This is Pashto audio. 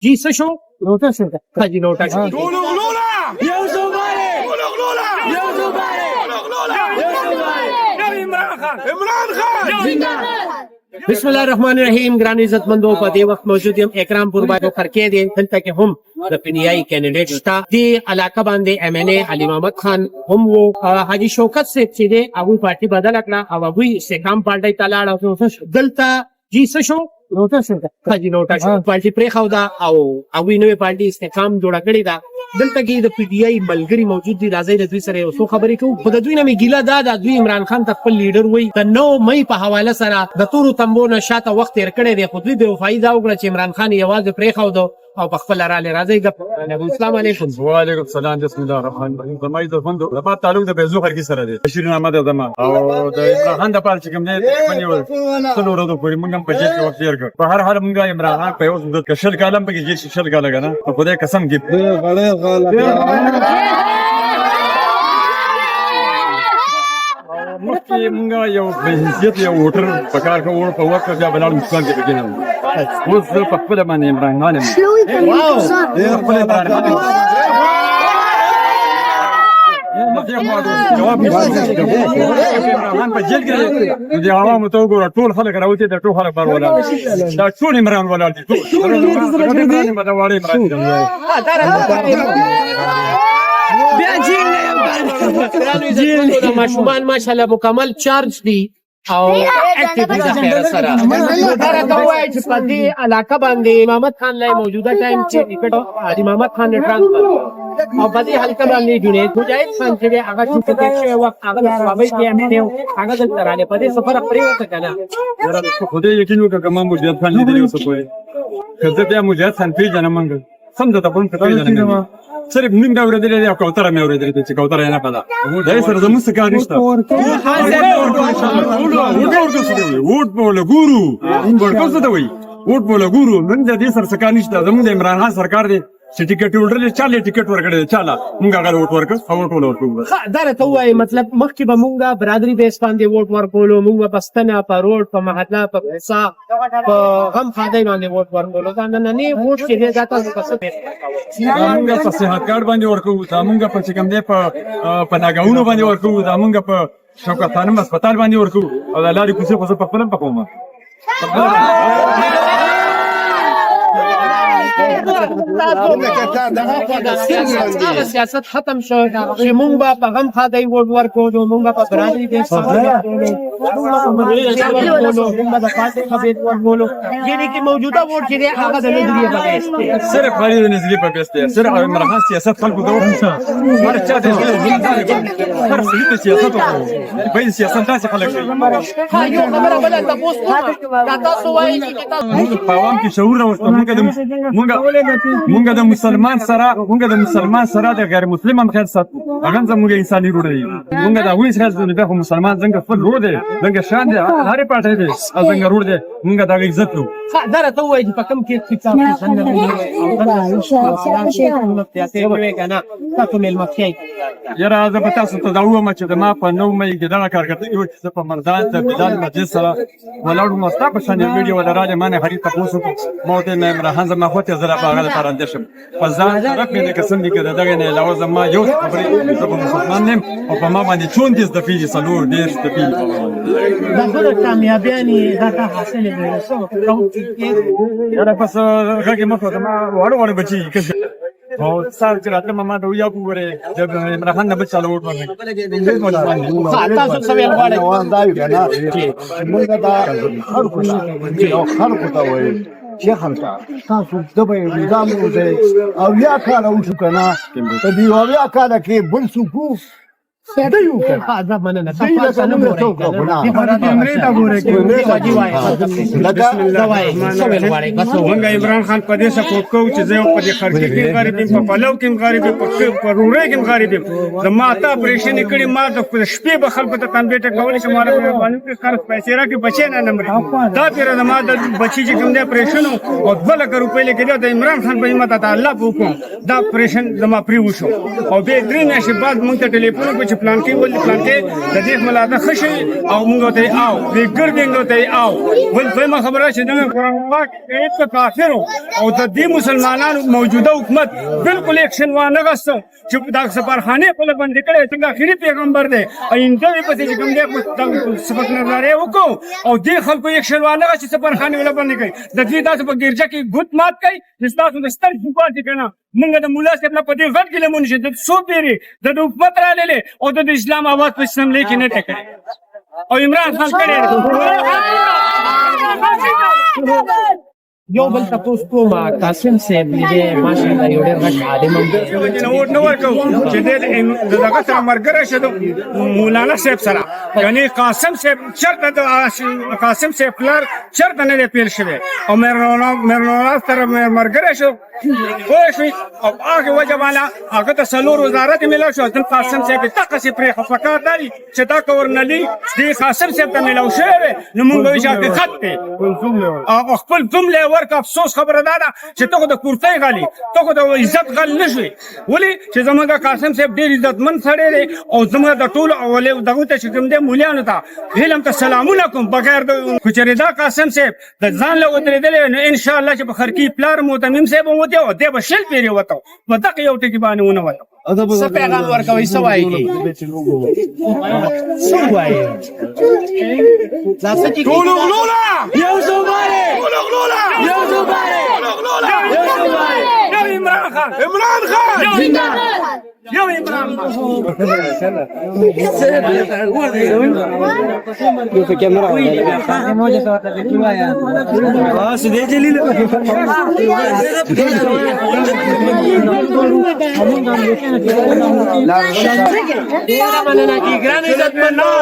جی څه شو نوټه شو حاجی نوټه شو بسم الله الرحمن الرحیم. ګران عزتمندو په دې وخت موجود یم اکرام پور باندې خرکې دي دلته کې هم د پینیای کینډیډیټ شته دی علاقه باندې ایم ان ای علي محمد خان هم وو حاجی شوکت صاحب چې دی هغه پارټي بدل کړه او هغه استحکام پارټي ته لاړ او دلته جی څه شو نوټه شو حاجی نوټه شو پارټي پرې خو دا او هغه نوې پارټي استحکام جوړ کړی دا دلته کې د پی ډی آی ملګری موجود دي. راځي د دوی سره یو څو خبرې کوو. په د دوی نه مې ګیله دا د دوی عمران خان ته خپل لیډر وایي د 9 مئی په حواله سره د تورو تمبو نه شاته وخت تیر کړی دی. خو دوی بې وفایي دا وکړه چې عمران خان یوازې پرېښود او په خپل راله راځي ګپ. السلام علیکم. وعلیکم السلام. بسم الله الرحمن الرحیم. زما د فندو د پات تعلق د بیزو خلک سره دی. شیرین احمد زما او د عمران خان د پال چې کوم دی په یو څلور ورځې پورې موږ هم په جیل کې وخت تیر کړ. په هر حال موږ عمران خان په یو د کشل کالم په کې جیل شل کاله غنا په خدای قسم کې مخکې موږ یو بنسټ یو ووټر په کار کوو په وخت بیا بلال مسکان کې بګینم اوس په خپل باندې عمران خان جواب عمران په جیل کې د عوامو ته وګوره ټول خلک راوتی د ټول خلک بار ولاړ دا ټول عمران ولاړ دي بیا جیل د ماشومان ماشاءالله مکمل چارج دي او اکټیو دي د خیر سره. دا وایي چې په دې علاقه باندې محمد خان له موجوده ټایم چې ټیکټ علي محمد خان ټرانسفر او په دې حلقه باندې جنید مجاهد خان چې هغه چې شوی وخت هغه صحابه کې امنیو هغه دلته رااله په دې سفر پرې وته کنه خدای یقین وکړه کوم مجاهد خان دې اوس کوی کله بیا مجاهد خان پیژنه منګ سم د تاسو په پیژنه صرف نیم دا ورته دی او کوتره مې ورته دی چې کوتره نه پدا دا سره زموږ څه کار نشته ووټ بوله ګورو ورکوڅه دی ووټ بوله ګورو نن دې سره څه کار نشته زموږ د عمران خان سرکار دی چې ټیکټ ورډل چاله ټیکټ ورکړل چاله موږ هغه ووټ ورکړ او ووټ ورکړو. دا راته وایي مطلب مخکې به موږ برادری بیس باندې ووټ ورکولو موږ په پښتنه په روډ په محله په پیسا په غم خادای باندې ووټ ورکولو دا نه ووټ چې دا تاسو څه موږ په صحت کارت باندې ورکو دا موږ په چې کوم دی په ناګاونو باندې ورکو دا موږ په شوکت خانم هسپتال باندې ورکو او د لارې کوڅه په خپل په کومه سیاست ختم شو چې مونږ به په غم خادای ووټ ورکولو مونږ به په برادری بیس ورکولو یعنی چې موجوده ووټ چې دی هغه د نظریې په بیس دی صرف خالي د نظریې په بیس دی صرف عمران خان سیاست خلکو ته وښه هر چا ته هر څه د سیاست په سیاست داسې خلک دي یو خبره بل تاسو دا تاسو وایي چې موږ په عوام کې شعور راوستو موږ د مسلمان سره د غیر مسلمان هم خیر سات هغه زموږ انساني روړ دی موږ دا وایي چې د مسلمان څنګه خپل روړ دی څنګه شان دی هر پټه دی څنګه روړ دی موږ دا عزت کوو. دا راته وایي چې په کوم کې څنګه تاسو مېلمه کېږئ یاره زه به تاسو ته دا ووایم چې ما په 9 مئی کې دغه کارکردګي وکړه چې زه په مردان د بلال مسجد سره ولاړ وم ستا په شان یو ویډیو ولراله ما نه هرې تپوس وکړو ما ورته ویل عمران خان زما خو ته زه په هغه لپاره اندېښ یم په ځان طرف مې د قسم دي که د دغې نه علاوه زما یو خبرې زه به مسلمان یم او په ما باندې 34 دفعې دي 4 دېرش دفعې دي دا ټوله کامیابیانې دا حاصلې دي یاره بس غږ مه کوه زما واړه بچي او سال چې راته ما ته ویا وګوره د عمران خان نه بچ چالو وټ باندې تاسو څه ویل غواړئ دا یو نه موږ دا خلکو ته وایي چې خلکا تاسو دبه نظام وځي او یا کال وشو کنه په دی او یا کال کې بل څوک دا یو دا مننه تاسو نه ورته امریکا ګوره کې بسم الله الرحمن الرحیم. موږ عمران خان په دې سپورټ کوو چې زه په دې خرچ کې غریب یم په پلو کې غریب یم په روړې کې غریب یم زما ته اپریشن کړي ما د شپې به خلکو ته کمپیوټر کولې چې ماره باندې خرڅ پیسې راکې بچي نه نمبر دا پیر زما د بچي چې کوم دې اپریشن او 2 لک روپۍ لګي د عمران خان په همت ته الله په حکم دا اپریشن زما پری وشو او به درې میاشتې بعد موږ ته ټلیفون وکړ چې پلان کې ول پلان کې د دې ملاده خشي او موږ ته او د ګردینګ ته او ول په خبره چې د قرآن پاک ایت کافرو او د دې مسلمانانو موجوده حکومت بالکل اکشن وانه غوښته چې دا سفارخانه په باندې کړي څنګه اخیری پیغمبر دی اینده په دې کوم دی سبق نظر وکاو او دې خلکو اکشن وانه چې سفارخانه ولا باندې کوي د دې تاسو په ګرځا کې ګوت مات کوي تاسو د ستر حکومت کنه موږ د مولا صاحب په دې غټ کې لمون شه د سو پیری د حکومت را لې او د اسلام आवाज په اسمبلی کې نه ټکړي او عمران خان کړي یو بل تاسو کومه قاسم صاحب دې ماشاءالله یو ډېر غټ عالم هم دی نو نو ورکو چې دغه سره مرګره شه مولانا صاحب سره یعنی قاسم صاحب شرط د قاسم صاحب پلار شرط نه پیل شوی او مرنولا سره مرګره شه خوښ او هغه وجواله هغه ته سلور وزارت ملو شو د قاسم صاحب تقسی پرې خفقات دی چې دا کورنلی د قاسم صاحب ته ملو شوی نو موږ یې شاته خط او خپل جمله ورک افسوس خبره ده چې ته د کورتۍ غالي ته د عزت غل نشوي ولی چې زموږ قاسم صاحب ډېر عزتمن سړی دی او زموږ د ټول اولې دغه ته چې کوم دی مولیانو ته علم ته سلامونه کوم بغیر د کوچریدا قاسم صاحب د ځان له ودرېدل نو ان شاء الله چې په خرکی پلار متمم صاحب وته او د بشل پیری وته په دغه یو ټکی باندې ونه وته څه پیغام ورکوي څه وایي څه وایي ټول غلولا یو زماره ټول غلولا یو زماره یو عمران خان زنده یو عمران خان ډېره مننه چې ګران عزتمنو